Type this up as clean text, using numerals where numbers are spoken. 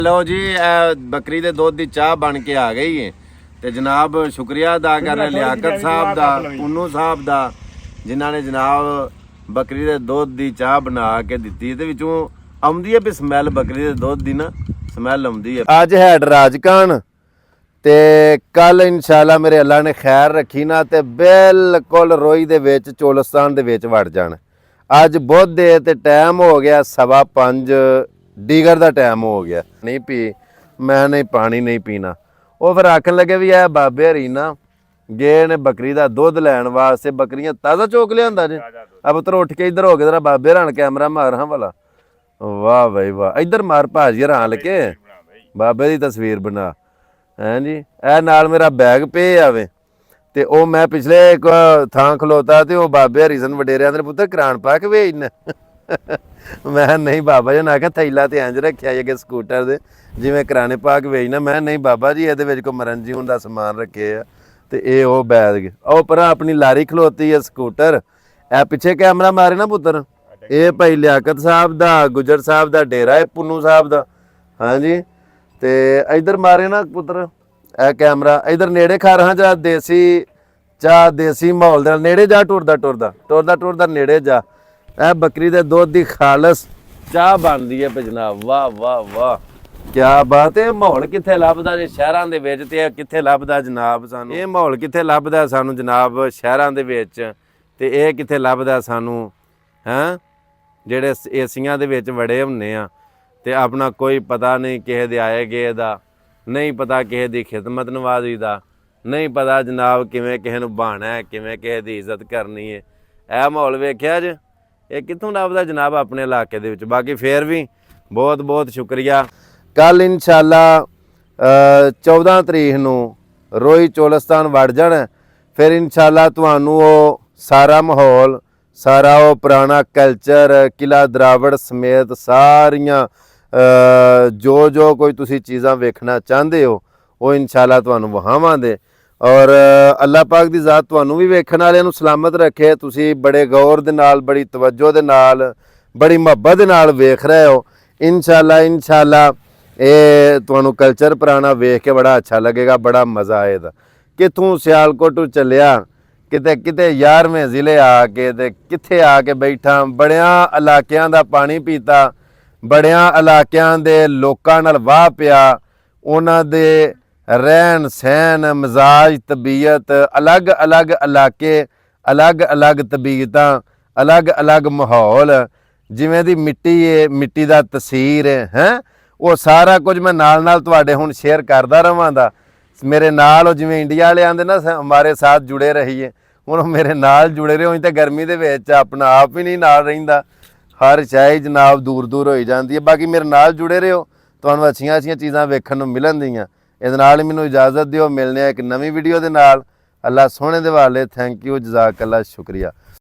लो जी बकरी के दुध की चाह बन के आ गई है तो जनाब शुक्रिया अदा कर रहे लियाकत साहब का उन्नू साहब का जिन्होंने जनाब बकरी के दुध की चाह बना के दी ते विचों आउंदी है भी स्मैल बकरी के दुध की ना स्मैल आउंदी है। अज है राजकान ते कल इंशाल्लाह मेरे अल्लाह ने खैर रखी ना ते बिल्कुल रोई दे विच चोलिस्तान दे विच वड़ जाण। अज बुध है ते टाइम हो गया 5:15 डीगर का टाइम हो गया। नहीं पी मैं नहीं पानी नहीं पीना। वो फिर आखन लगे भी है बाबे हरी ना गए ने बकरी का दुध लैन वास्ते बकरियां ताज़ा चोक लिया जी। अब पुत्र उठ के इधर हो गए जरा बाबे हरान कैमरा मार हाँ वाला वाह भाई वाह इधर मार भाजी हरान के बाबे की तस्वीर बना है जी। ए नाल मेरा बैग पे आवे ते ओ मैं पिछले एक थां खलोता ते ओ बाबे हरी सन वडेरिया ने पुत्र करान पा के भेजने मैं नहीं बाबा जी ने आख्या थैला तो इंज रखिया जे स्कूटर दे जिवें कराने पा के भेजना। मैं नहीं बाबा जी ये कोई मरन जीवन का समान रखे आ ते ए ओ बैग ओ पर अपनी लारी खलोती है स्कूटर ए पिछे कैमरा मारे ना पुत्र ये भाई लियाकत साहब का गुजर साहब का डेरा है पुन्नू साहब का हाँ जी। ते इधर मारे ना पुत्र ए कैमरा इधर नेड़े खा रहा जा देसी चाह देसी माहौल दे नेड़े जा टुरदा टुरदा टुरदा टुरदा नेड़े जा ए बकरी दे दुध की खालस चाह बनती है पे जनाब वाह वाह वाह क्या बात है। माहौल कित्थे लभदा जे शहरां दे विच ते कित्थे लभदा जनाब सानू ये माहौल कित्थे लभदा सानू जनाब शहरां दे विच ते ये कित्थे लभदा सानू हैं जेड़े एसियां दे विच वड़े हुन्ने आ ते अपना कोई पता नहीं किसे दे आए गए दा नहीं पता किसे दी खिदमत नवाजी दा नहीं पता जनाब किवें किसे नूं बहाना है किवें किसे दी इज्जत करनी है। ए माहौल वेख्या जे ये कित्थों लभदा जनाब अपने इलाके दे विच। बाकी फिर भी बहुत बहुत शुक्रिया। कल इंशाल्लाह 14 तरीक नूं रोई चोलिस्तान वड़ जाना फिर इंशाल्लाह तुहानूं वो सारा माहौल सारा वो पुराना कल्चर किला द्रावड़ समेत सारियां जो जो कोई तुसी चीज़ां वेखना चाहते हो वो इंशाल्लाह तुहानूं वहावांगे और अल्लाह पाक दी ज़ात तुहानूं भी वेखण वालिआं नूं सलामत रखे। तुसी बड़े गौर दे नाल बड़ी तवज्जो दे नाल बड़ी मुहब्बत दे नाल वेख रहे हो इंशाल्लाह ये तुहानूं कल्चर पुराना वेख के बड़ा अच्छा लगेगा बड़ा मज़ा आएगा। कित्थों सियालकोट तों चलिया किते किते 11वें ज़िले आके ते कित्थे आके बैठा बड़ियां इलाकिआं दा पानी पीता बड़ियां इलाकिआं दे लोकां नाल वाह पिया उन्हां दे रहन सहन मिजाज तबीयत अलग अलग इलाके अलग अलग तबीयतां अलग अलग माहौल जिवें दी मिट्टी है मिट्टी दा तसीर है वो सारा कुछ मैं नाल नाल तुहाडे हुण शेयर करदा रहांगा। मेरे नाल जिवें इंडिया वाले आंदे ना हमारे साथ जुड़े रहिए हुण मेरे नाल जुड़े रहो तो गर्मी दे विच अपना आप ही नहीं नाल रहिंदा हर शाय जनाब दूर दूर होई जाती है। बाकी मेरे नाल जुड़े रहो तुहानूं अच्छियां अच्छियां चीज़ां वेखण नूं मिलणगीआं। इस नाल मैनूं इजाज़त दिओ मिलने एक नवीं वीडियो दे नाल। अल्लाह सोहणे दे वाले थैंक यू जज़ाकल्लाह शुक्रिया।